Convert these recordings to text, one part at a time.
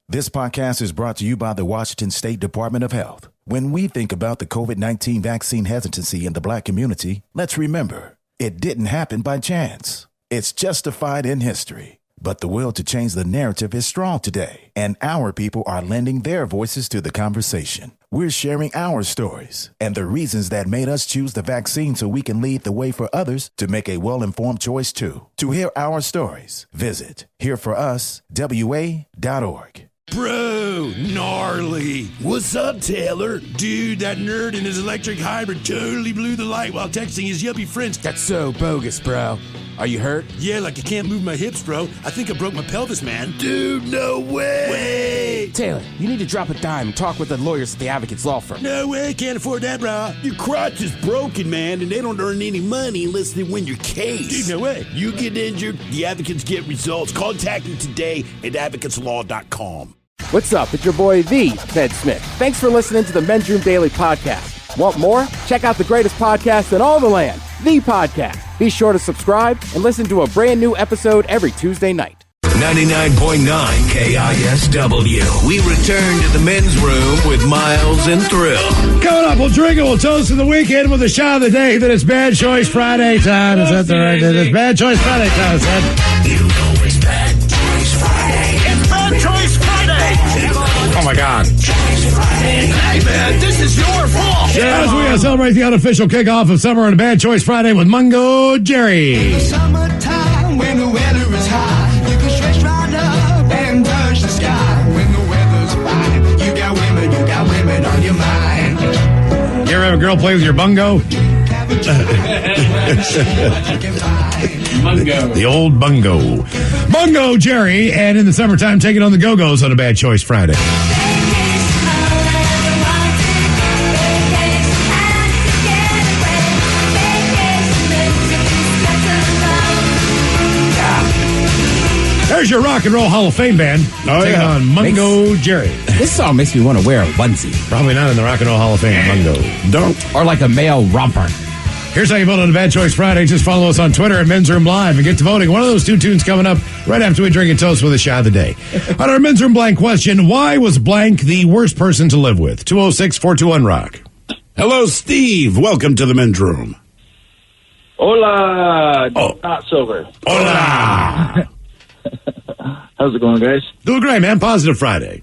This podcast is brought to you by the Washington State Department of Health. When we think about the COVID-19 vaccine hesitancy in the Black community, let's remember, it didn't happen by chance. It's justified in history. But the will to change the narrative is strong today, and our people are lending their voices to the conversation. We're sharing our stories and the reasons that made us choose the vaccine so we can lead the way for others to make a well-informed choice too. To hear our stories, visit hereforuswa.org. Bro, gnarly. What's up, Taylor? Dude, that nerd in his electric hybrid totally blew the light while texting his yuppie friends. That's so bogus, bro. Are you hurt? Yeah, like I can't move my hips, bro. I think I broke my pelvis, man. Dude, no way. Way. Taylor, you need to drop a dime and talk with the lawyers at the Advocates Law Firm. No way, can't afford that, bro. Your crotch is broken, man, and they don't earn any money unless they win your case. Dude, no way. You get injured, the advocates get results. Contact them today at advocateslaw.com. What's up? It's your boy, the Ted Smith. Thanks for listening to the Men's Room Daily Podcast. Want more? Check out the greatest podcast in all the land, The Podcast. Be sure to subscribe and listen to a brand new episode every Tuesday night. 99.9 KISW. We return to the men's room with Miles and Thrill. Coming up, we'll drink and we'll toast to the weekend with a shot of the day. That it's Bad Choice Friday time. Is that the right? It's Bad Choice Friday time, son. You know it's Bad Choice Friday. It's Bad Choice Friday! Oh, my God. Hey, man, this is your fault! As we celebrate the unofficial kickoff of summer on Bad Choice Friday with Mungo Jerry. Summertime when the weather is high, you can stretch right up and touch the sky. When the weather's fine, you got women on your mind. You ever have a girl play with your bungo? Mungo. The old bungo. Mungo Jerry, and in the summertime, taking on the Go-Go's on a Bad Choice Friday. There's your Rock and Roll Hall of Fame band. Taking on Mungo Jerry. This song makes me want to wear a onesie. Probably not in the Rock and Roll Hall of Fame, Mungo. Don't. Or like a male romper. Here's how you vote on a Bad Choice Friday. Just follow us on Twitter at Men's Room Live and get to voting. One of those two tunes coming up right after we drink and toast with a shot of the day. On our Men's Room Blank question, why was blank the worst person to live with? 206-421-ROCK. Hello, Steve. Welcome to the men's room. Hola, Oh. not sober. Hola. How's it going, guys? Doing great, man. Positive Friday.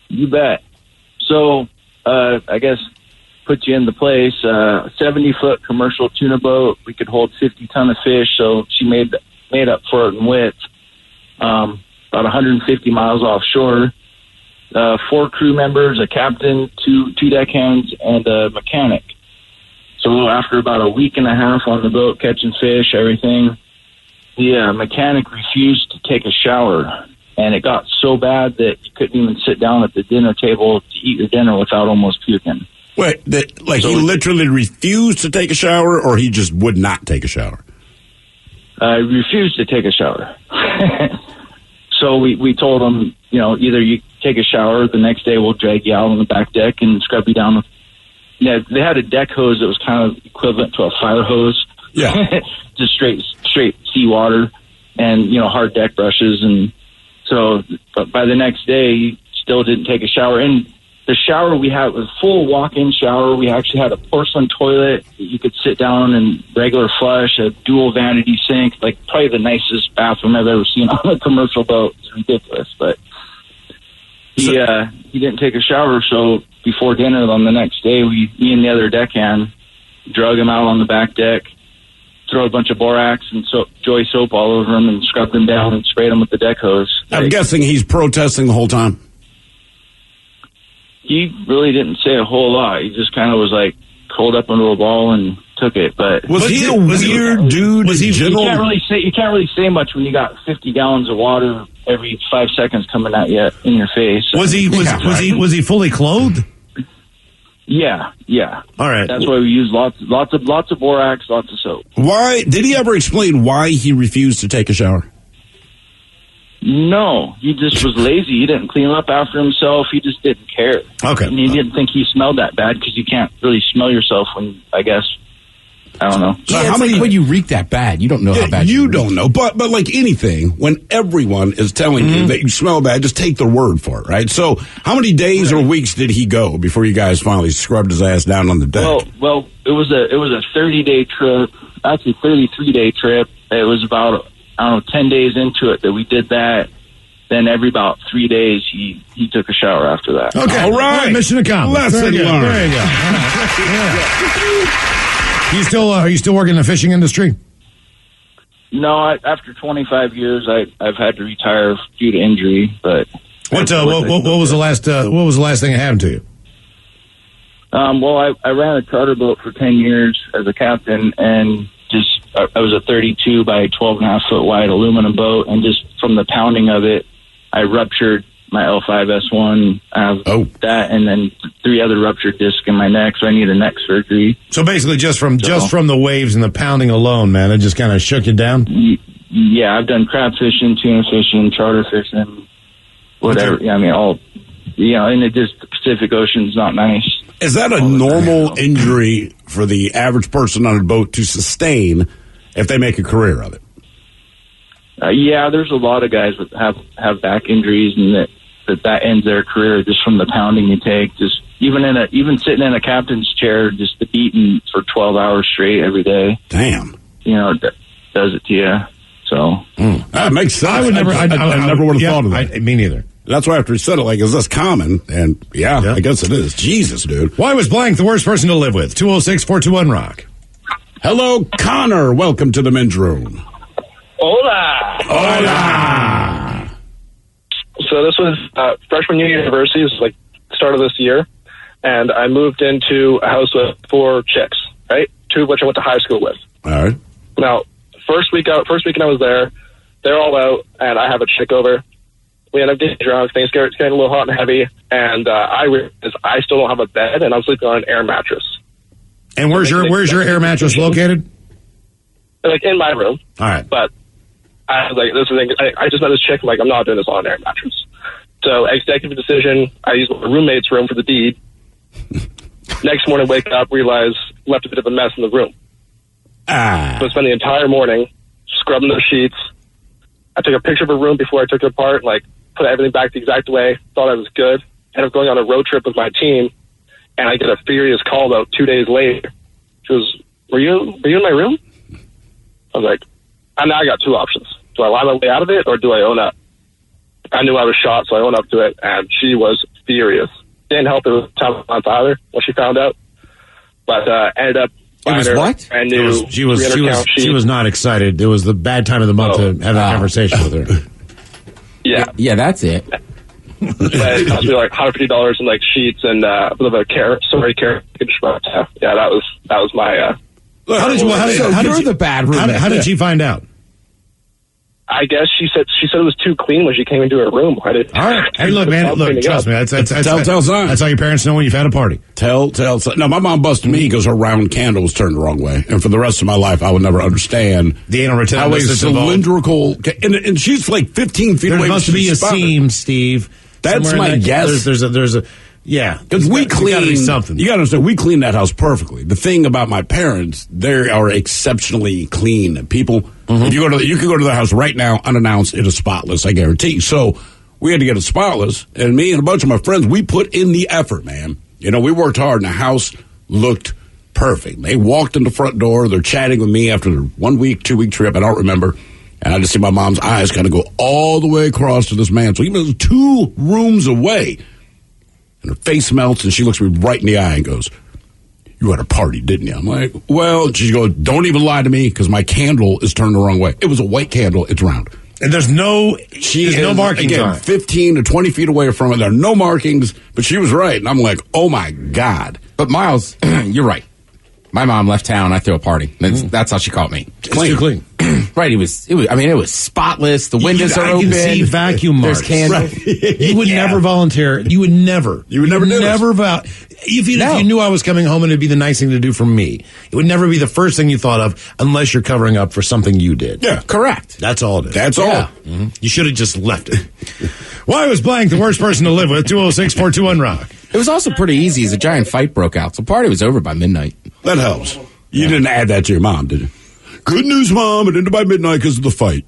You bet. So, I guess, put you in the place. 70-foot commercial tuna boat. We could hold 50 ton of fish, so she made up for it in width. About 150 miles offshore. 4 crew members, a captain, two deckhands, and a mechanic. So after about a week and a half on the boat, catching fish, everything, the mechanic refused to take a shower. And it got so bad that you couldn't even sit down at the dinner table to eat your dinner without almost puking. Wait, he literally refused to take a shower, or he just would not take a shower? Refused to take a shower. So we told him, either you take a shower, the next day we'll drag you out on the back deck and scrub you down with. Yeah, they had a deck hose that was kind of equivalent to a fire hose. Yeah. Just straight seawater and, hard deck brushes. And so, but by the next day, he still didn't take a shower. And the shower we had was a full walk-in shower. We actually had a porcelain toilet that you could sit down and regular flush, a dual vanity sink, like probably the nicest bathroom I've ever seen on a commercial boat. It's ridiculous, but he didn't take a shower. So before dinner on the next day, me and the other deckhand drug him out on the back deck, throw a bunch of borax and Joy soap all over him and scrubbed him down and sprayed him with the deck hose. I'm guessing he's protesting the whole time. He really didn't say a whole lot. He just kind of was like curled up into a ball and took it. But was he a weird dude? Was he you can't really say much when you got 50 gallons of water every 5 seconds coming at you in your face. Was he fully clothed? Yeah. All right. That's why we use lots of borax, lots of soap. Why did he ever explain why he refused to take a shower? No, he just was lazy. He didn't clean up after himself. He just didn't care. Okay. And he didn't think he smelled that bad because you can't really smell yourself when, I guess, I don't know. Yeah, it's like when you reek that bad, you don't know how bad you don't know. But like anything, when everyone is telling you that you smell bad, just take their word for it, right? So how many days or weeks did he go before you guys finally scrubbed his ass down on the deck? Well, it was a 30-day trip, actually 33-day trip. It was about, 10 days into it that we did that. Then every about 3 days, he took a shower after that. Okay, all right. Mission accomplished. Lesson learned. There you go. Are you still working in the fishing industry? No, after 25 years, I've had to retire due to injury. But what was the last thing that happened to you? Well, I ran a charter boat for 10 years as a captain, and I was a 32 by 12.5 foot wide aluminum boat, and just from the pounding of it, I ruptured my L5S1. I have that, and then 3 other ruptured discs in my neck, so I need a neck surgery. So basically, just from the waves and the pounding alone, man, it just kind of shook you down. Yeah, I've done crab fishing, tuna fishing, charter fishing, whatever. Okay. Yeah, I mean, all. And it just the Pacific Ocean's not nice. Is that a normal injury for the average person on a boat to sustain if they make a career of it? Yeah, there's a lot of guys that have back injuries, and that ends their career just from the pounding you take. Just even sitting in a captain's chair, just the beating for 12 hours straight every day. Damn. That does it to you. So that makes sense. I never would have thought of that. Me neither. That's why after he said it, like, is this common? And I guess it is. Jesus, dude. Why was blank the worst person to live with? 206-421-ROCK. Hello, Connor. Welcome to the men's room. Hola. Hola. So this was freshman year university. It was like start of this year. And I moved into a house with 4 chicks, right? 2 of which I went to high school with. All right. Now, first weekend I was there, they're all out, and I have a chick over. We end up getting drunk. Things get getting a little hot and heavy, and I realized I still don't have a bed, and I'm sleeping on an air mattress. And where's your air mattress located? Like in my room. All right. But I was like, this is I just met this chick. I'm like, I'm not doing this on an air mattress. So executive decision. I used my roommate's room for the deed. Next morning, wake up, realize left a bit of a mess in the room. So I spent the entire morning scrubbing the sheets. I took a picture of her room before I took it apart, like put everything back the exact way, thought I was good. Ended up going on a road trip with my team, and I get a furious call about 2 days later. She goes, were you in my room? I was like, now I got 2 options. Do I lie my way out of it, or do I own up? I knew I was shot, so I owned up to it, and she was furious. Didn't help it was time month either when she found out, but ended up buying her what? Brand new. She was not excited. It was the bad time of the month to have that conversation with her. Yeah, that's it. It cost me like $150 in like sheets and a bit of a care. Yeah, that was my. How did she find out? I guess she said it was too clean when she came into her room. All right. Hey, look, man. Look, trust me. That's sign. That's how your parents know when you've had a party. Tell. No, my mom busted me because her round candle was turned the wrong way, and for the rest of my life, I would never understand the anal retention. How a cylindrical, and she's like 15 feet away. There must be a seam, Steve. That's my guess. There's a. Yeah, because we clean something. You got to understand, we clean that house perfectly. The thing about my parents, they are exceptionally clean people. If you could go to their house right now, unannounced, it is spotless. I guarantee. So we had to get it spotless, and me and a bunch of my friends, we put in the effort, man. We worked hard, and the house looked perfect. They walked in the front door. They're chatting with me after their 1 week, 2 week trip. I don't remember. And I just see my mom's eyes kind of go all the way across to this man. So even though 2 rooms away. And her face melts, and she looks me right in the eye and goes, you had a party, didn't you? I'm like, well, she goes, don't even lie to me, because my candle is turned the wrong way. It was a white candle. It's round. And there's no markings on it. 15 to 20 feet away from it. There are no markings, but she was right. And I'm like, oh, my God. But, Miles, you're right. My mom left town. I threw a party. That's how she caught me. Clean. Too clean. Right. It was spotless. The windows are open. I can see vacuum marks. There's candles. Right. You would never volunteer. You would never do it. If you knew I was coming home and it'd be the nice thing to do for me, it would never be the first thing you thought of unless you're covering up for something you did. Yeah. Correct. That's all it is. That's all. Mm-hmm. You should have just left it. Why was blank the worst person to live with? 206-421-ROCK. It was also pretty easy as a giant fight broke out. So party was over by midnight. That helps. You didn't add that to your mom, did you? Good news, Mom. It ended by midnight because of the fight.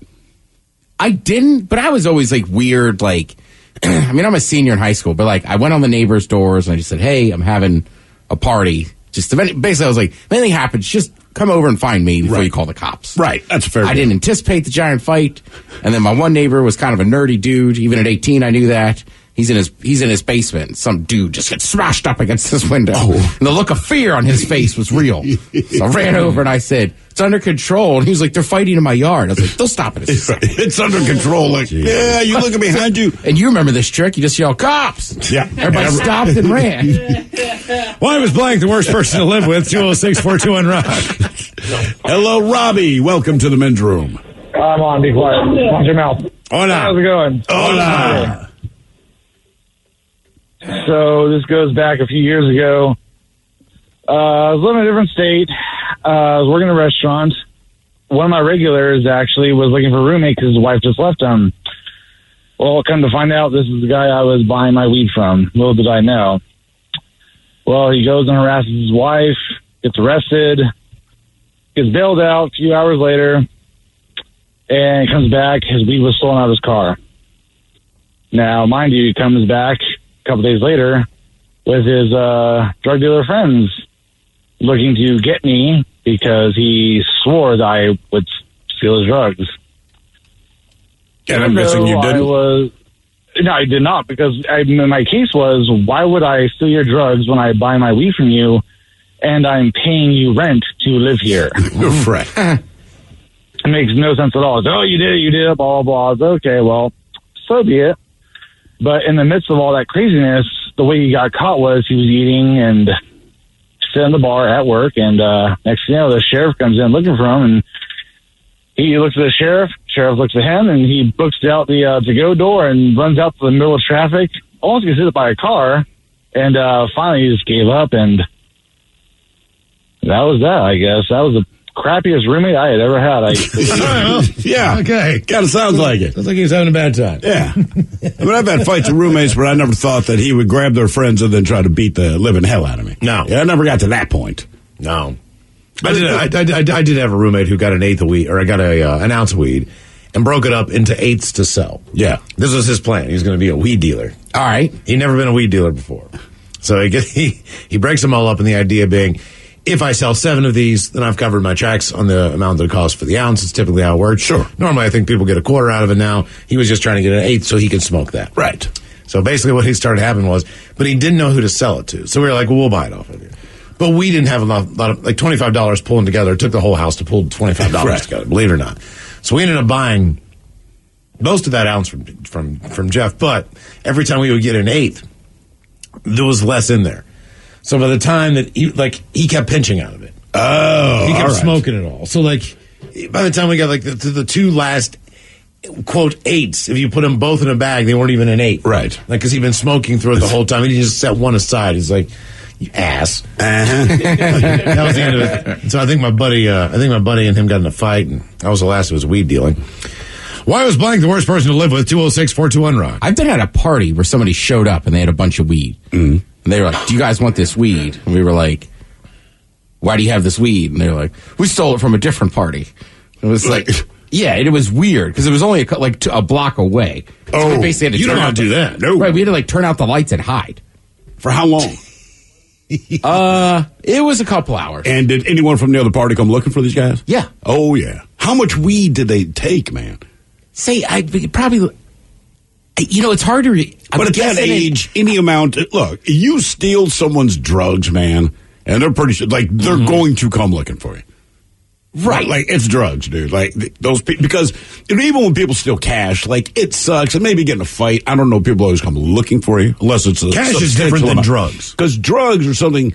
I didn't, but I was always like weird, like, I mean, I'm a senior in high school, but like I went on the neighbors' doors and I just said, hey, I'm having a party. Just basically, I was like, if anything happens, just come over and find me before you call the cops. Right, that's fair. I didn't anticipate the giant fight. And then my one neighbor was kind of a nerdy dude. Even at 18, I knew that. He's in his basement. Some dude just gets smashed up against this window. And the look of fear on his face was real. So I ran over and I said, it's under control. And he was like, they're fighting in my yard. I was like, they'll stop it. It's under control. Like, yeah, you looking behind you. And you remember this trick. You just yell, cops. Yeah. Everybody stopped and ran. Why was blank the worst person to live with? 206-421-ROCK. Hello, Robbie. Welcome to the men's room. I'm on. Be quiet. Watch your mouth. Hola. How's it going? Hola. So this goes back a few years ago. I was living in a different state. I was working in a restaurant. One of my regulars actually was looking for a roommate because his wife just left him. Well, come to find out, this is the guy I was buying my weed from. Little did I know. Well, he goes and harasses his wife, gets arrested, gets bailed out a few hours later, and he comes back. His weed was stolen out of his car. Now, mind you, he comes back a couple days later with his drug dealer friends looking to get me because he swore that I would steal his drugs. And I'm guessing you didn't? No, I did not, because my case was, why would I steal your drugs when I buy my weed from you and I'm paying you rent to live here? Right. It makes no sense at all. It's, oh, you did it, blah, blah, blah. It's, okay, well, so be it. But in the midst of all that craziness, the way he got caught was he was eating and sitting in the bar at work, and next thing you know, the sheriff comes in looking for him, and he looks at the sheriff looks at him, and he books out the to-go door and runs out to the middle of traffic, almost gets hit by a car, and finally he just gave up, and that was that, I guess. That was the crappiest roommate I had ever had. Yeah. Okay. Kind of sounds like it. Sounds like he was having a bad time. Yeah. I mean, I've had fights with roommates, but I never thought that he would grab their friends and then try to beat the living hell out of me. No. Yeah, I never got to that point. No. I did have a roommate who got an eighth of weed, or I got an ounce of weed, and broke it up into eighths to sell. Yeah. This was his plan. He was going to be a weed dealer. All right. He'd never been a weed dealer before. So he breaks them all up, and the idea being, if I sell 7 of these, then I've covered my tracks on the amount that it costs for the ounce. It's typically how it works. Sure. Normally, I think people get a quarter out of it now. He was just trying to get an eighth so he could smoke that. Right. So basically what he started happening was, but he didn't know who to sell it to. So we were like, well, we'll buy it off of you. But we didn't have a lot of, like $25 pulling together. It took the whole house to pull $25 together, believe it or not. So we ended up buying most of that ounce from Jeff, but every time we would get an eighth, there was less in there. So by the time that he kept pinching out of it. Oh, he kept smoking it all. So like by the time we got like the 2 last quote eights, if you put them both in a bag, they weren't even an 8. Right. Like because he'd been smoking through it the whole time. He just set one aside. He's like, you ass. Uh-huh. That was the end of it. So I think my buddy and him got in a fight, and that was the last of his weed dealing. Why was blank the worst person to live with? 206-421-ROCK. I've been at a party where somebody showed up and they had a bunch of weed. Mm-hmm. And they were like, do you guys want this weed? And we were like, why do you have this weed? And they were like, we stole it from a different party. And it was like, yeah, it was weird because it was only a block away. So we basically had to you don't want to do that. No. Right, we had to turn out the lights and hide. For how long? It was a couple hours. And did anyone from the other party come looking for these guys? Yeah. Oh, yeah. How much weed did they take, man? Say, I probably... it's hard to... But at that age, any amount... Look, you steal someone's drugs, man, and they're pretty... they're going to come looking for you. Right. Like, it's drugs, dude. Like, those people... Because even when people steal cash, it sucks. And maybe get in a fight. I don't know. People always come looking for you. Unless it's a... Cash is different than drugs. Because drugs are something...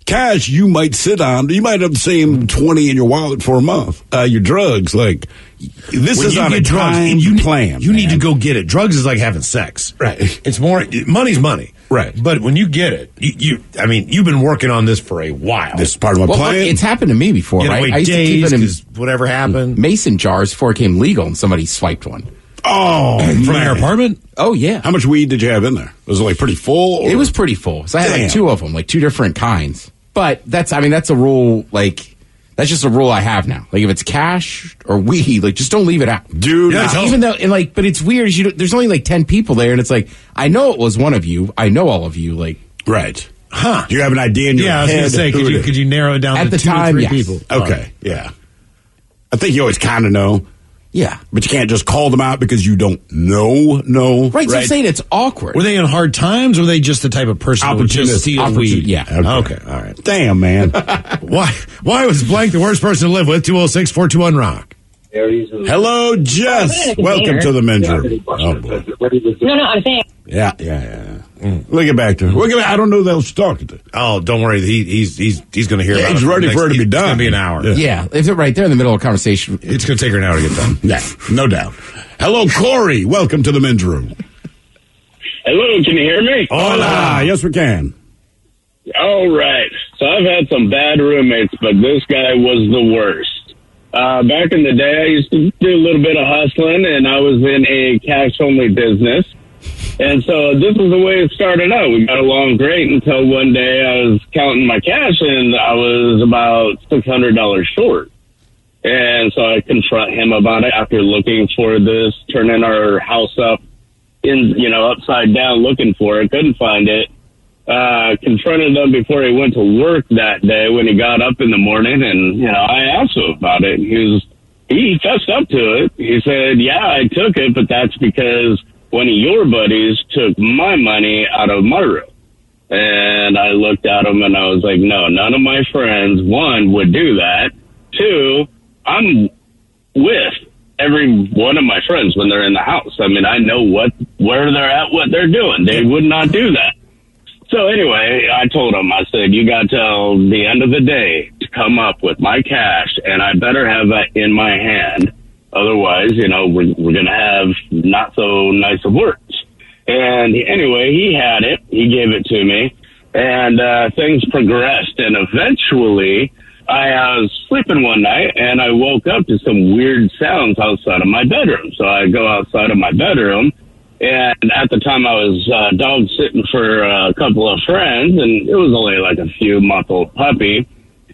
Cash, you might sit on. You might have the same 20 in your wallet for a month. Your drugs, this is on a time plan. You need to go get it. Drugs is like having sex. Right. It's more, money's money. Right. But when you get it, you've been working on this for a while. This is part of my plan. Look, it's happened to me before, you right? Wait I used days to keep it in whatever happened. Mason jars before it became legal and somebody swiped one. Oh, from your apartment? Oh, yeah. How much weed did you have in there? Was it pretty full? Or? It was pretty full. So I had 2 of them, 2 different kinds. But that's a rule, That's just a rule I have now. Like if it's cash or weed, like just don't leave it out, dude. Even though, and like, but it's weird. There's only like 10 people there, and it's like I know it was one of you. I know all of you. Like, right? Huh? Do you have an idea in your head? I was going to say, could you narrow it down at to the 2 time, or 3 yes. people? Okay, yeah. I think you always kind of know. Yeah, but you can't just call them out because you don't know. Right? So I'm saying it's awkward. Were they in hard times, or were they just the type of person who would just steal weed? Yeah. Okay. All right. Damn, man. Why was blank the worst person to live with? 206-421-ROCK. Hello, Jess. Welcome to the men's room. Oh, boy. No, I'm saying. Yeah. We'll get back to her. I don't know who else she's talking to. Oh, don't worry. He's going to hear about it. He's ready for her to be done. It's going to be an hour. Yeah. If they're right there in the middle of a conversation, it's going to take her an hour to get done. Yeah, no doubt. Hello, Corey. Welcome to the men's room. Hello, can you hear me? Hola. Yes, we can. All right. So I've had some bad roommates, but this guy was the worst. Back in the day, I used to do a little bit of hustling, and I was in a cash-only business. And so this is the way it started out. We got along great until one day I was counting my cash, and I was about $600 short. And so I confront him about it after looking for this, turning our house upside down looking for it. Couldn't find it. Confronted him before he went to work that day when he got up in the morning, and I asked him about it. He fessed up to it. He said, "Yeah, I took it, but that's because one of your buddies took my money out of my room." And I looked at him and I was like, "No, none of my friends, 1, would do that. 2, I'm with every one of my friends when they're in the house. I mean, I know where they're at, what they're doing. They would not do that." So anyway, I told him, I said, "You got till the end of the day to come up with my cash, and I better have that in my hand. Otherwise, we're going to have not so nice of words." And anyway, he had it. He gave it to me, and things progressed. And eventually, I was sleeping one night, and I woke up to some weird sounds outside of my bedroom. So I go outside of my bedroom. And at the time, I was dog sitting for a couple of friends, and it was only like a few-month-old puppy.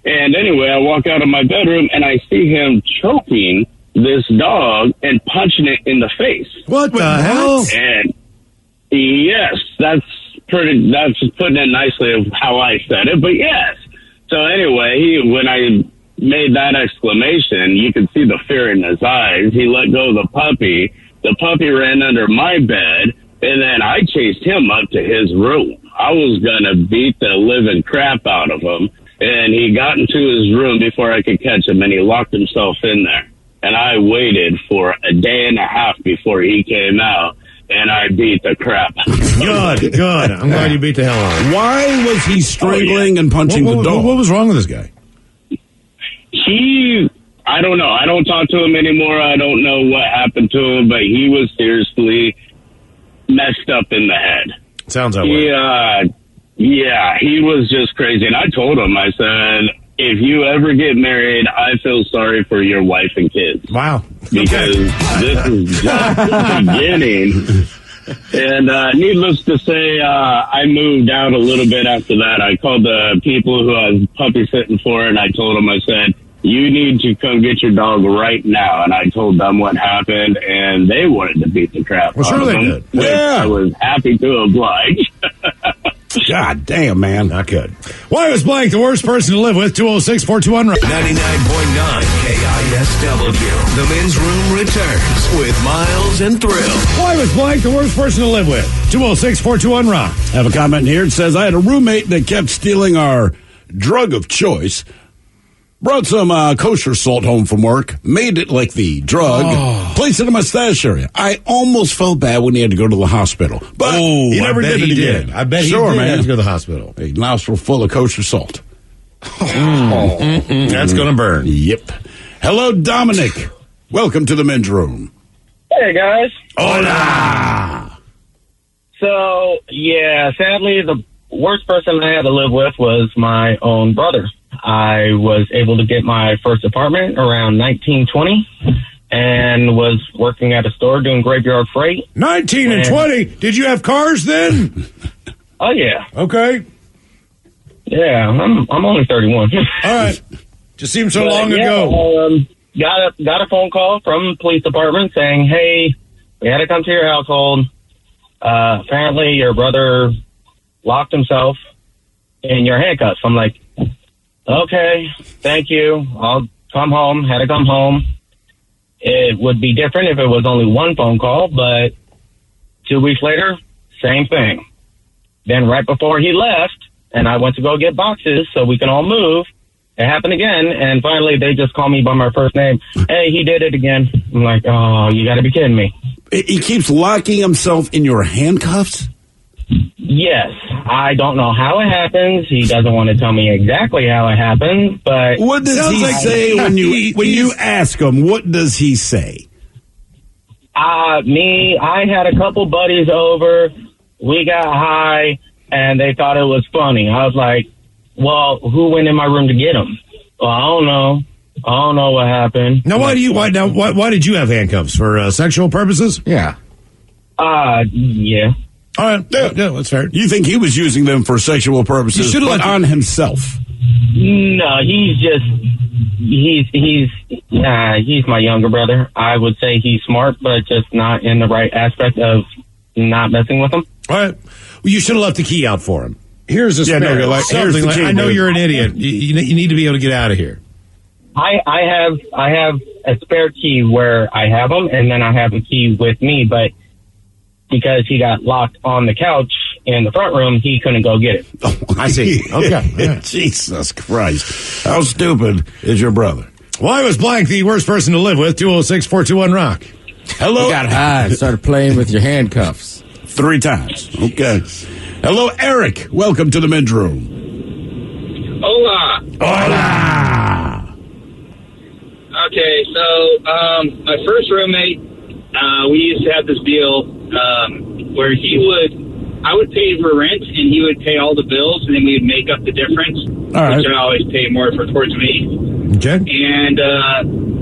And anyway, I walk out of my bedroom, and I see him choking this dog and punching it in the face. What the hell? And yes, that's putting it nicely of how I said it, but yes. So anyway, when I made that exclamation, you could see the fear in his eyes. He let go of the puppy. The puppy ran under my bed, and then I chased him up to his room. I was going to beat the living crap out of him, and he got into his room before I could catch him, and he locked himself in there. And I waited for a day and a half before he came out, and I beat the crap. Good. I'm glad you beat the hell out of him. Why was he strangling and punching the dog? What was wrong with this guy? I don't know. I don't talk to him anymore. I don't know what happened to him, but he was seriously messed up in the head. Sounds that way. Yeah, he was just crazy. And I told him, I said, "If you ever get married, I feel sorry for your wife and kids." Wow. Because this is just the beginning. And needless to say, I moved out a little bit after that. I called the people who I was puppy sitting for, and I told them, I said, "You need to come get your dog right now." And I told them what happened, and they wanted to beat the crap out of him. Did. Yeah. I was happy to oblige. God damn, man. Not good. Why was blank the worst person to live with? 206-421-ROCK. 99.9 KISW. The men's room returns with Miles and Thrill. Why was blank the worst person to live with? 206-421-ROCK. I have a comment here. It says, "I had a roommate that kept stealing our drug of choice. Brought some kosher salt home from work, made it like the drug, placed it in my stash area. I almost felt bad when he had to go to the hospital. But he never did it again. I bet he did have to go to the hospital. A nostril full of kosher salt. That's going to burn. Yep. Hello, Dominic. Welcome to the men's room. Hey, guys. Hola. So, yeah, sadly, the worst person I had to live with was my own brother. I was able to get my first apartment around 1920 and was working at a store doing graveyard freight. 19 and 20? Did you have cars then? Oh, yeah. Okay. Yeah, I'm only 31. All right. Just seems so But, long yeah, ago. Got a phone call from the police department saying, hey, we had to come to your household. Apparently your brother locked himself in your handcuffs. I'm like, okay, thank you. I'll come home. Had to come home. It would be different if it was only one phone call, but 2 weeks later, same thing. Then right before he left, and I went to go get boxes so we can all move, it happened again, and finally they just call me by my first name. Hey, he did it again. I'm like, oh, you got to be kidding me. He keeps locking himself in your handcuffs? Yes. I don't know how it happens. He doesn't want to tell me exactly how it happens, but... What does he say when you ask him? What does he say? I had a couple buddies over. We got high, and they thought it was funny. I was like, well, who went in my room to get him? Well, I don't know. I don't know what happened. Now, why did you have handcuffs? For sexual purposes? Yeah. Yeah. All right. Yeah, that's fair. You think he was using them for sexual purposes, but on himself? No, he's my younger brother. I would say he's smart, but just not in the right aspect of not messing with him. All right. Well, you should have left the key out for him. Here's a spare. Here's the key, I know you're an idiot. You need to be able to get out of here. I have a spare key where I have them, and then I have a key with me, but because he got locked on the couch in the front room, he couldn't go get it. Oh, I see. Okay. Yeah. Jesus Christ. How stupid is your brother? Why was blank the worst person to live with? 206-421-ROCK. Hello. You got high and started playing with your handcuffs. 3 times. Okay. Hello, Eric. Welcome to the men's room. Hola. Hola. Okay, so my first roommate, we used to have this deal where I would pay for rent and he would pay all the bills, and then we would make up the difference, which I always pay more towards me. Okay. And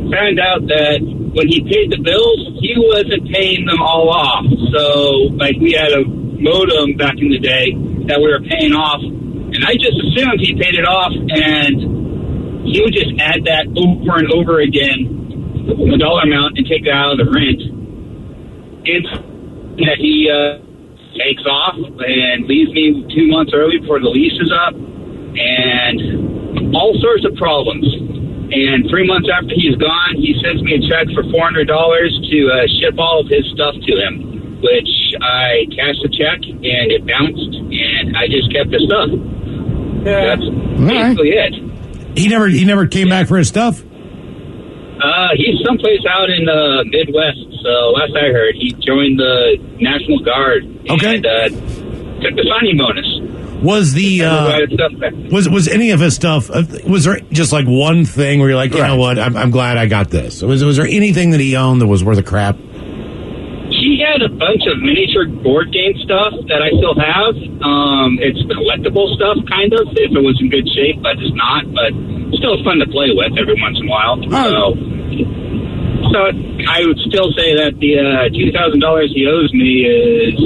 found out that when he paid the bills, he wasn't paying them all off. So, like, we had a modem back in the day that we were paying off, and I just assumed he paid it off, and he would just add that over and over again, the dollar amount, and take it out of the rent. And that he takes off and leaves me 2 months early before the lease is up, and all sorts of problems. And 3 months after he's gone, he sends me a check for $400 to ship all of his stuff to him, which I cashed the check, and it bounced, and I just kept the stuff. That's basically it. He never came back for his stuff? He's someplace out in the Midwest, so last I heard, he joined the National Guard and took the signing bonus. Was was any of his stuff? Was there just like one thing where you're like, you know what? I'm glad I got this. Was there anything that he owned that was worth a crap? He had a bunch of miniature board game stuff that I still have. It's collectible stuff, kind of. If it was in good shape, but it's not. But still fun to play with every once in a while. So I would still say that the $2,000 he owes me is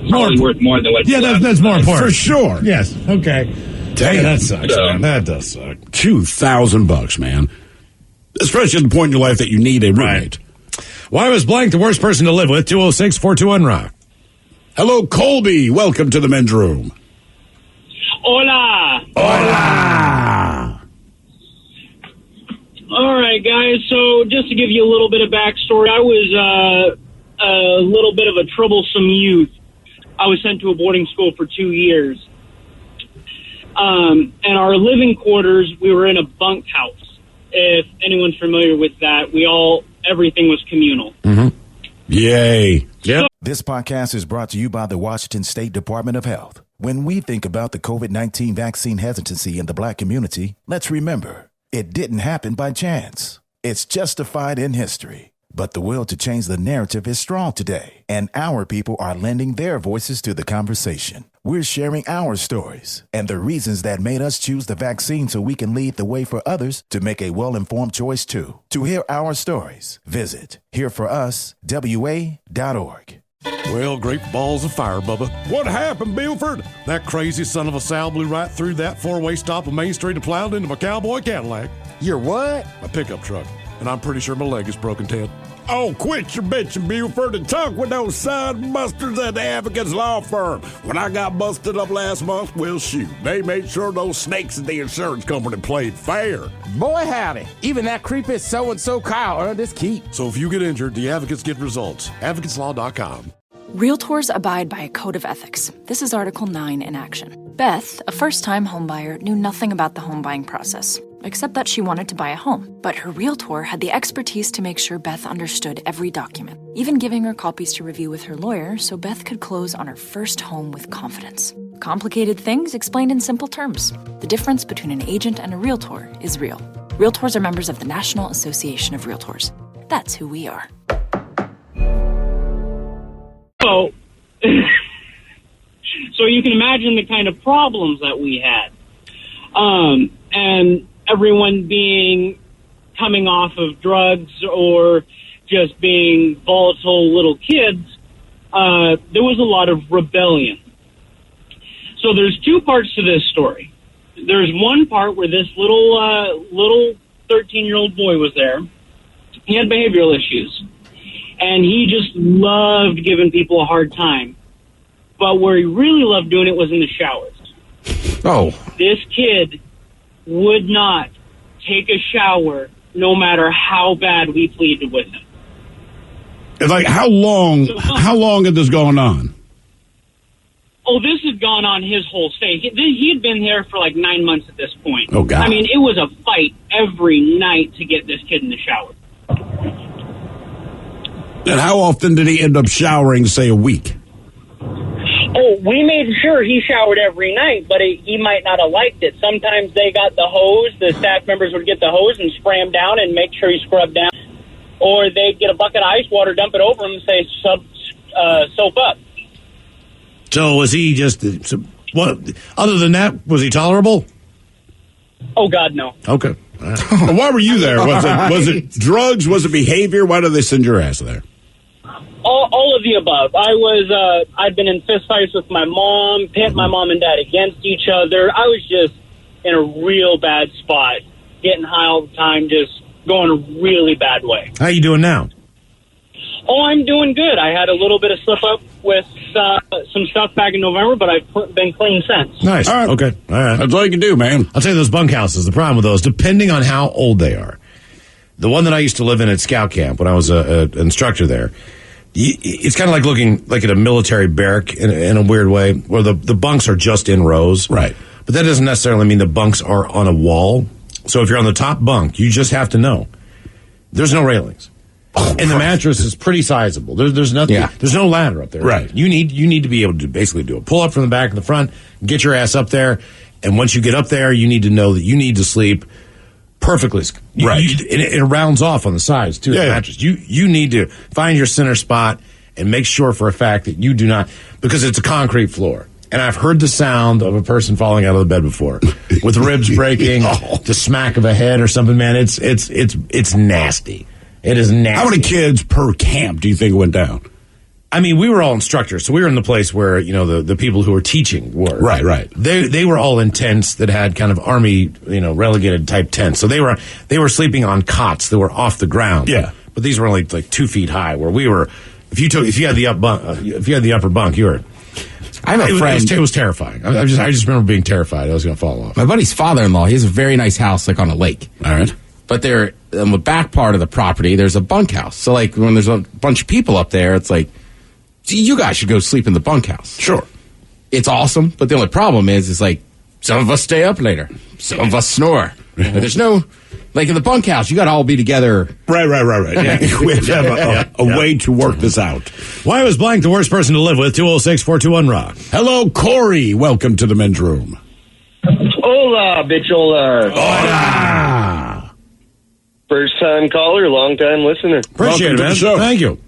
probably worth more than what. Yeah, that's more important for sure. Yes. Okay. Damn, yeah, that sucks, man. That does suck. $2,000, man. Especially at the point in your life that you need a roommate. Why was blank the worst person to live with? 206-421-ROCK. Hello, Colby. Welcome to the men's room. Hola. Hola. All right, guys. So just to give you a little bit of backstory, I was a little bit of a troublesome youth. I was sent to a boarding school for 2 years. And our living quarters, we were in a bunk house. If anyone's familiar with that, everything was communal. Mm-hmm. Yay. Yep. This podcast is brought to you by the Washington State Department of Health. When we think about the COVID-19 vaccine hesitancy in the Black community, let's remember, it didn't happen by chance. It's justified in history. But the will to change the narrative is strong today, and our people are lending their voices to the conversation. We're sharing our stories and the reasons that made us choose the vaccine so we can lead the way for others to make a well-informed choice too. To hear our stories, visit hereforuswa.org. Well, great balls of fire, Bubba. What happened, Bilford? That crazy son of a Sal blew right through that four-way stop on Main Street and plowed into my cowboy Cadillac. Your what? My pickup truck. And I'm pretty sure my leg is broken, Ted. Oh, quit your bitching, Buford, and talk with those son busters at the Advocates Law Firm. When I got busted up last month, well, shoot, they made sure those snakes at the insurance company played fair. Boy, howdy. Even that creepy so-and-so Kyle earned his keep. So if you get injured, the advocates get results. AdvocatesLaw.com. Realtors abide by a code of ethics. This is Article 9 in action. Beth, a first-time homebuyer, knew nothing about the home buying process, except that she wanted to buy a home. But her realtor had the expertise to make sure Beth understood every document, even giving her copies to review with her lawyer so Beth could close on her first home with confidence. Complicated things explained in simple terms. The difference between an agent and a realtor is real. Realtors are members of the National Association of Realtors. That's who we are. So, so you can imagine the kind of problems that we had. And everyone coming off of drugs or just being volatile little kids, there was a lot of rebellion. So there's two parts to this story. There's one part where this little 13-year-old boy was there. He had behavioral issues. And he just loved giving people a hard time. But where he really loved doing it was in the showers. Oh. This kid would not take a shower no matter how bad we pleaded with him. It's like, how long had this going on? Oh, this had gone on his whole stay. He had been there for like 9 months at this point. Oh, God. I mean, it was a fight every night to get this kid in the shower. And how often did he end up showering, say, a week? Oh, we made sure he showered every night, but he might not have liked it. Sometimes they got the hose. The staff members would get the hose and spray him down and make sure he scrubbed down. Or they'd get a bucket of ice water, dump it over him, and say, soap up. So was he just, what? Other than that, was he tolerable? Oh, God, no. Okay. Why were you there? Was it drugs? Was it behavior? Why did they send your ass there? All of the above. I'd been in fistfights with my mom, pit my mom and dad against each other. I was just in a real bad spot, getting high all the time, just going a really bad way. How you doing now? Oh, I'm doing good. I had a little bit of slip up with some stuff back in November, but I've been clean since. Nice. All right. Okay. All right. That's all you can do, man. I'll tell you, those bunkhouses, the problem with those, depending on how old they are. The one that I used to live in at Scout Camp when I was an instructor there, it's kind of like looking like at a military barrack in a weird way, where the bunks are just in rows. Right. But that doesn't necessarily mean the bunks are on a wall. So if you're on the top bunk, you just have to know there's no railings. And the mattress is pretty sizable. There's nothing. Yeah. There's no ladder up there. Right. You need to be able to basically do a pull up from the back and the front, get your ass up there, and once you get up there, you need to know that you need to sleep perfectly. Right. It rounds off on the sides too. Yeah, the mattress. You need to find your center spot and make sure for a fact that you do not, because it's a concrete floor. And I've heard the sound of a person falling out of the bed before, with ribs breaking, the smack of a head or something. Man, it's nasty. It is nasty. How many kids per camp do you think went down? I mean, we were all instructors, so we were in the place where, the people who were teaching were. Right. They were all in tents that had kind of army, relegated type tents. So they were sleeping on cots that were off the ground. Yeah. But these were only like 2 feet high, where we were, if you had the upper bunk, you were. I have a friend. It was terrifying. I just remember being terrified I was going to fall off. My buddy's father-in-law, he has a very nice house, like on a lake. All right. But there, on the back part of the property, there's a bunkhouse. So, like, when there's a bunch of people up there, it's like, you guys should go sleep in the bunkhouse. Sure. It's awesome, but the only problem is like, some of us stay up later. Some of us snore. There's no, like in the bunkhouse, you got to all be together. Right. Yeah. We have to have a way to work this out. Why was blank the worst person to live with? 206-421-ROCK. Hello, Corey. Welcome to the men's room. Hola, bichola. Hola. First time caller, long time listener. Appreciate it, man. Thank you.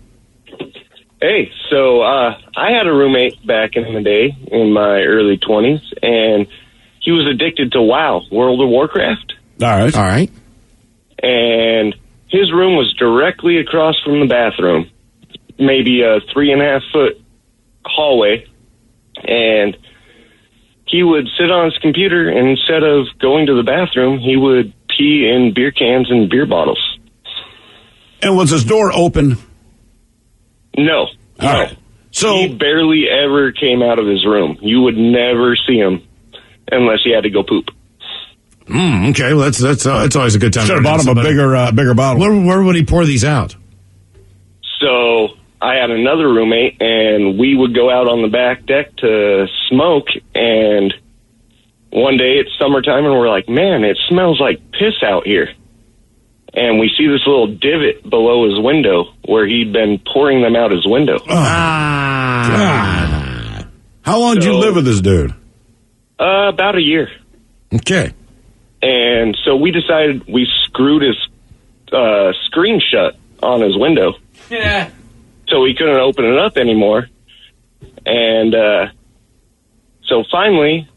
Hey, so I had a roommate back in the day, in my early 20s, and he was addicted to WoW, World of Warcraft. All right. And his room was directly across from the bathroom, maybe a 3.5-foot hallway, and he would sit on his computer, and instead of going to the bathroom, he would pee in beer cans and beer bottles. And was his door open? No. All right. So he barely ever came out of his room. You would never see him unless he had to go poop. Okay, well, that's always a good time. Should have bought him a bigger bottle. Where would he pour these out? So I had another roommate, and we would go out on the back deck to smoke, and one day it's summertime, and we're like, man, it smells like piss out here. And we see this little divot below his window where he'd been pouring them out his window. God. How long did you live with this dude? About a year. Okay. And so we decided we screwed his screen shut on his window. Yeah. So he couldn't open it up anymore. And so finally,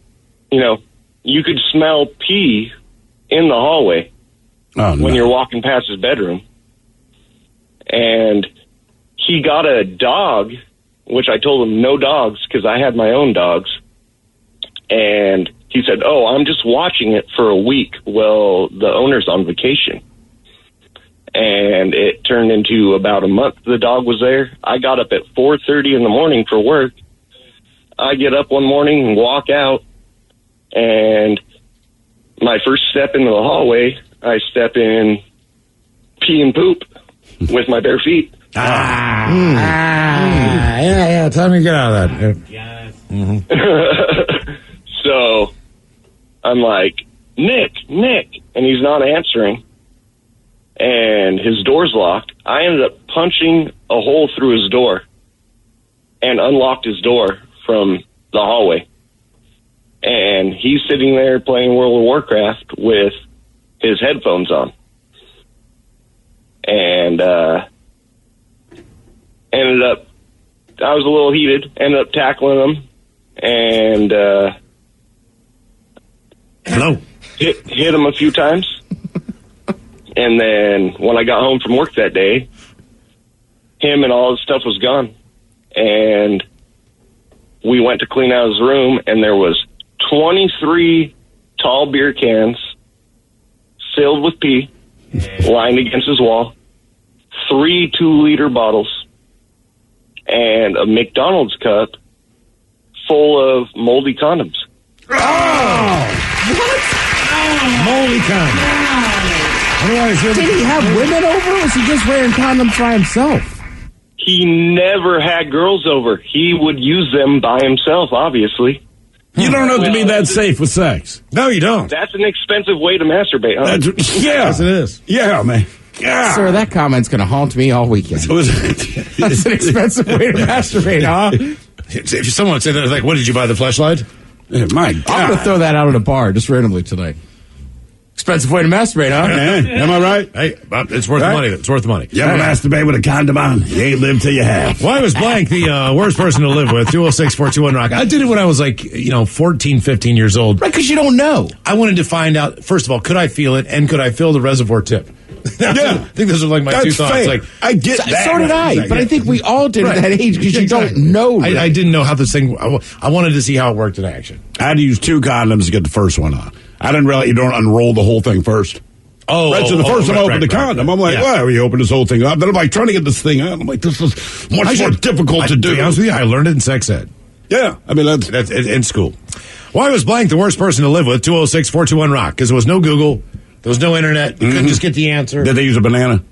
you could smell pee in the hallway when you're walking past his bedroom. And he got a dog, which I told him no dogs because I had my own dogs. And he said, oh, I'm just watching it for a week. Well, the owner's on vacation. And it turned into about a month the dog was there. I got up at 4:30 in the morning for work. I get up one morning and walk out, and my first step into the hallway, I step in pee and poop with my bare feet. Yeah, time to get out of that. Yes. So I'm like, Nick, and he's not answering. And his door's locked. I ended up punching a hole through his door and unlocked his door from the hallway. And he's sitting there playing World of Warcraft with his headphones on. And I was a little heated, ended up tackling him and hit him a few times. And then when I got home from work that day, him and all his stuff was gone. And we went to clean out his room, and there was 23 tall beer cans filled with pee lined against his wall, 3 2-liter bottles, and a McDonald's cup full of moldy condoms. Oh! What? Moldy condoms. Did he have women over, or was he just wearing condoms by himself? He never had girls over. He would use them by himself, obviously. You don't have to be that safe with sex. No, you don't. That's an expensive way to masturbate, huh? Yes, it is. Yeah, man. Yeah. Sir, that comment's going to haunt me all weekend. That's an expensive way to masturbate, huh? If someone said that, like, what did you buy, the fleshlight? My God. I'm going to throw that out at a bar just randomly tonight. Expensive way to masturbate, huh? Am I right? Hey, it's worth the money. It's worth the money. You ever masturbate with a condom on? You ain't lived till you have. Why was blank the worst person to live with? 206-421-ROCK. I did it when I was 14, 15 years old. Right, because you don't know. I wanted to find out, first of all, could I feel it, and could I fill the reservoir tip? Yeah. I think those are my two thoughts. Fair. I get that. So did I, but I think we all did at that age because you don't know. I didn't know how this thing, I wanted to see how it worked in action. I had to use 2 condoms to get the first one on. I didn't realize you don't unroll the whole thing first. So the first time I opened the condom, I'm like, why are you open this whole thing up? Then I'm like, trying to get this thing out. I'm like, this is much more difficult to do. To be honest with you, I learned it in sex ed. Yeah, I mean, that's in school. Why was blank the worst person to live with? 206-421-ROCK. Because there was no Google. There was no internet. You couldn't just get the answer. Did they use a banana?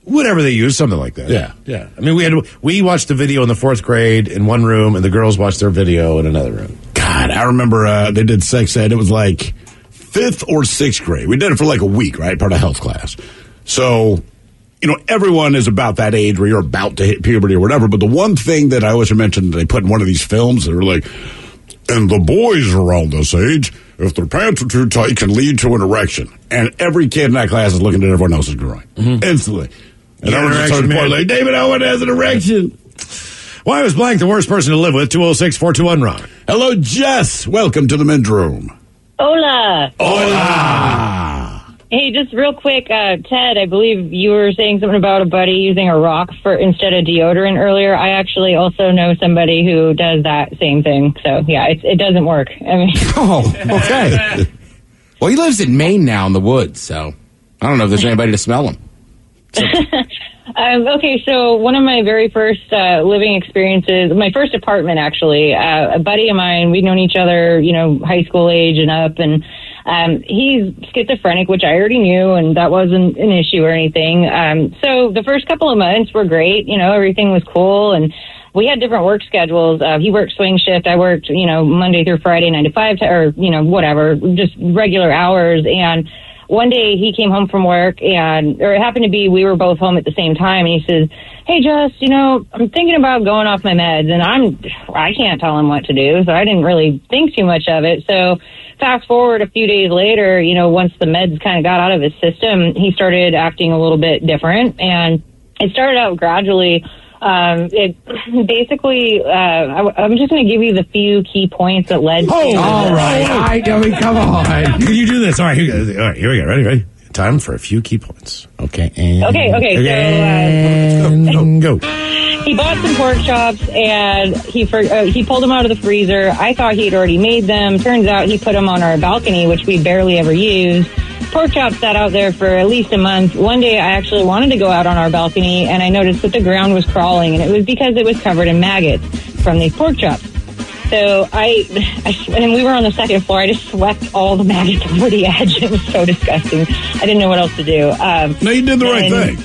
Whatever they used, something like that. Yeah. I mean, we watched the video in the 4th grade in one room, and the girls watched their video in another room. God, I remember they did sex ed. It was like 5th or 6th grade. We did it for like a week, right? Part of health class. So, everyone is about that age where you're about to hit puberty or whatever. But the one thing that I always mentioned, they put in one of these films, they were like, and the boys around this age, if their pants are too tight, can lead to an erection. And every kid in that class is looking at everyone else's groin. Instantly. And I was starting to point like, David Owen has an erection. Why was blank the worst person to live with? 206-421-ROCK. Hello, Jess. Welcome to the men's room. Hola. Hola. Hey, just real quick, Ted, I believe you were saying something about a buddy using a rock instead of deodorant earlier. I actually also know somebody who does that same thing. So, yeah, it doesn't work. I mean, okay. Well, he lives in Maine now in the woods, so I don't know if there's anybody to smell him. Okay, so one of my very first living experiences, my first apartment actually, a buddy of mine, we'd known each other, high school age and up, and he's schizophrenic, which I already knew, and that wasn't an issue or anything. So the first couple of months were great, everything was cool, and we had different work schedules. He worked swing shift, I worked, Monday through Friday, 9 to 5, or, whatever, just regular hours, and one day he came home from work or it happened to be we were both home at the same time, and he says, "Hey, Jess, I'm thinking about going off my meds," and I can't tell him what to do, so I didn't really think too much of it. So fast forward a few days later, once the meds kind of got out of his system, he started acting a little bit different, and it started out gradually. It basically, I'm just going to give you the few key points that led to. Oh, all right. Come on. You do this. All right, here we go. Ready? Time for a few key points. Okay. Okay. And go. He bought some pork chops and he pulled them out of the freezer. I thought he'd already made them. Turns out he put them on our balcony, which we barely ever use. Pork chops sat out there for at least a month. One day I actually wanted to go out on our balcony and I noticed that the ground was crawling, and it was because it was covered in maggots from these pork chops. So and we were on the second floor. I just swept all the maggots over the edge. It was so disgusting. I didn't know what else to do. No, you did the right thing.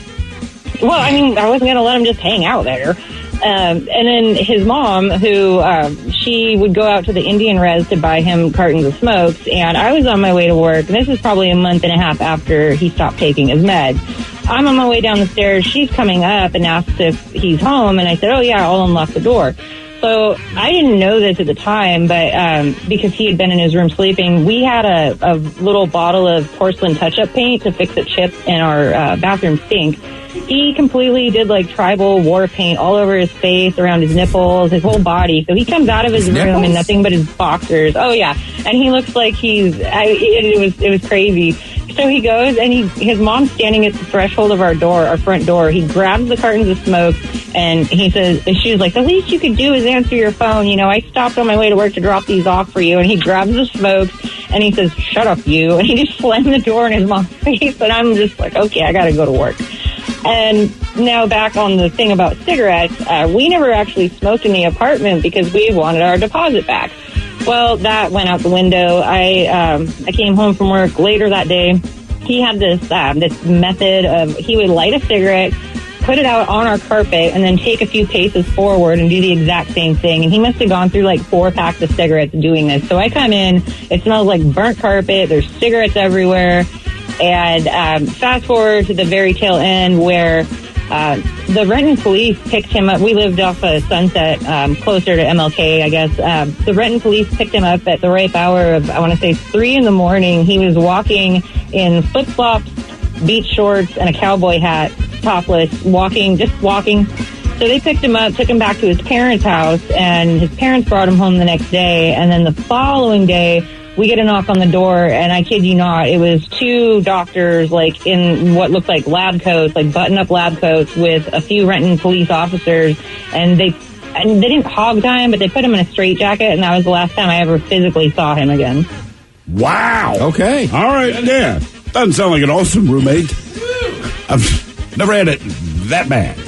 Well, I wasn't going to let him just hang out there. And then his mom, who she would go out to the Indian res to buy him cartons of smokes, and I was on my way to work, and this is probably a month and a half after he stopped taking his meds. I'm on my way down the stairs. She's coming up and asks if he's home, and I said, "Oh, yeah, I'll unlock the door." So I didn't know this at the time, but because he had been in his room sleeping, we had a little bottle of porcelain touch-up paint to fix a chip in our bathroom sink. He completely did tribal war paint all over his face, around his nipples, his whole body. So he comes out of his room in nothing but his boxers. Oh yeah, and he looks like it was crazy. So he goes and his mom's standing at the threshold of our front door. He grabs the cartons of smoke and he says, and she was like, "The least you could do is answer your phone. I stopped on my way to work to drop these off for you." And he grabs the smokes and he says, "Shut up, you." And he just slammed the door in his mom's face. And I'm just like, okay, I got to go to work. And now back on the thing about cigarettes, we never actually smoked in the apartment because we wanted our deposit back. Well, that went out the window. I came home from work later that day. He had this method of he would light a cigarette, put it out on our carpet, and then take a few paces forward and do the exact same thing. And he must have gone through 4 packs of cigarettes doing this. So I come in, it smells like burnt carpet. There's cigarettes everywhere. And fast forward to the very tail end where the Renton police picked him up. We lived off of Sunset, closer to MLK, I guess. The Renton police picked him up at the ripe hour of, I want to say, 3 in the morning. He was walking in flip-flops, beach shorts, and a cowboy hat, topless, just walking. So they picked him up, took him back to his parents' house, and his parents brought him home the next day. And then the following day, we get a knock on the door, and I kid you not, it was 2 doctors, in what looked like lab coats, button-up lab coats, with a few Renton police officers, and they didn't hog tie him, but they put him in a straitjacket, and that was the last time I ever physically saw him again. Wow. Okay. All right. Yeah. Doesn't sound like an awesome roommate. I've never had it that bad.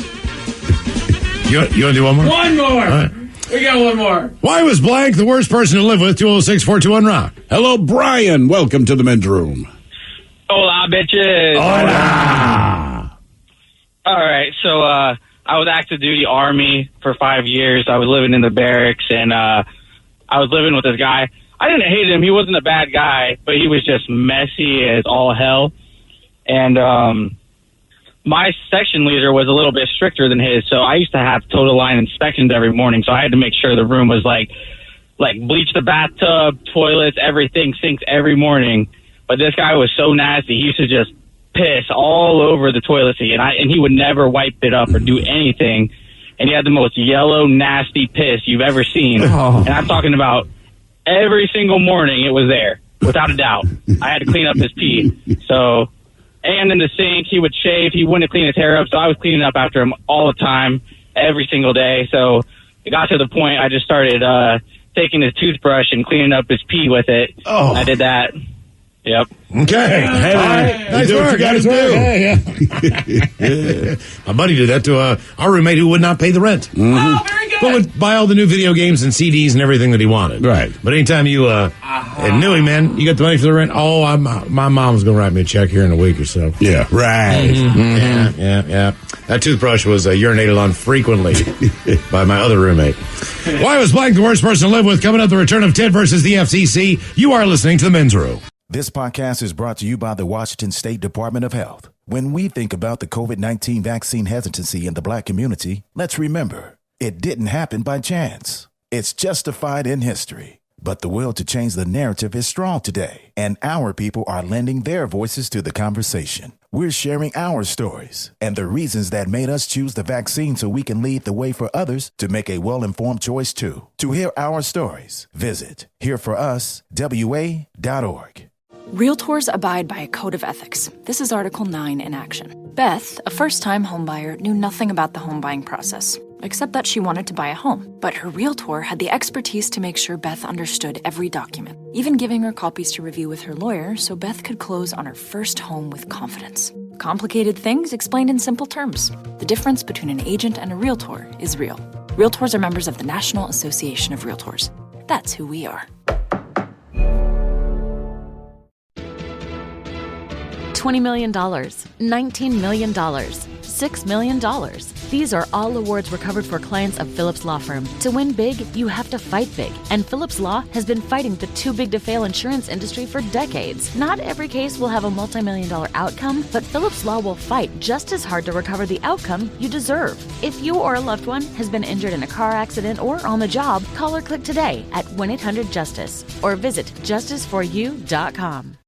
You want to do one more? One more. All right. We got one more. Why was blank the worst person to live with? 206-421-ROCK. Hello, Brian. Welcome to the men's room. Hola, bitches. Hola. All right, so I was active duty Army for 5 years. I was living in the barracks, and I was living with this guy. I didn't hate him. He wasn't a bad guy, but he was just messy as all hell. And my section leader was a little bit stricter than his, so I used to have total line inspections every morning, so I had to make sure the room was like bleach the bathtub, toilets, everything, sinks every morning. But this guy was so nasty, he used to just piss all over the toilet seat, and he would never wipe it up or do anything. And he had the most yellow, nasty piss you've ever seen. And I'm talking about every single morning it was there, without a doubt. I had to clean up his pee. So... And in the sink, he would shave. He wouldn't clean his hair up, so I was cleaning up after him all the time, every single day. So it got to the point I just started taking his toothbrush and cleaning up his pee with it. Oh. I did that. Yep. Okay. Hey, all right. Nice do what work. you gotta Nice work. do. Yeah. My buddy did that to our roommate who would not pay the rent. Mm-hmm. Oh, very good. But would buy all the new video games and CDs and everything that he wanted. Right. But anytime you knew him, man, you got the money for the rent. Oh, my mom's going to write me a check here in a week or so. Yeah, right. Mm-hmm. Yeah. That toothbrush was urinated on frequently by my other roommate. Why was blank the worst person to live with? Coming up, the return of Ted versus the FCC. You are listening to the Men's Room. This podcast is brought to you by the Washington State Department of Health. When we think about the COVID-19 vaccine hesitancy in the black community, let's remember, it didn't happen by chance. It's justified in history. But the will to change the narrative is strong today, and our people are lending their voices to the conversation. We're sharing our stories and the reasons that made us choose the vaccine so we can lead the way for others to make a well-informed choice too. To hear our stories, visit hereforuswa.org. Realtors abide by a code of ethics. This is Article 9 in action. Beth, a first-time homebuyer, knew nothing about the home buying process, except that she wanted to buy a home. But her realtor had the expertise to make sure Beth understood every document, even giving her copies to review with her lawyer so Beth could close on her first home with confidence. Complicated things explained in simple terms. The difference between an agent and a realtor is real. Realtors are members of the National Association of Realtors. That's who we are. $20 million, $19 million, $6 million. These are all awards recovered for clients of Phillips Law Firm. To win big, you have to fight big. And Phillips Law has been fighting the too big to fail insurance industry for decades. Not every case will have a multi-million-dollar outcome, but Phillips Law will fight just as hard to recover the outcome you deserve. If you or a loved one has been injured in a car accident or on the job, call or click today at 1-800-JUSTICE or visit justiceforyou.com.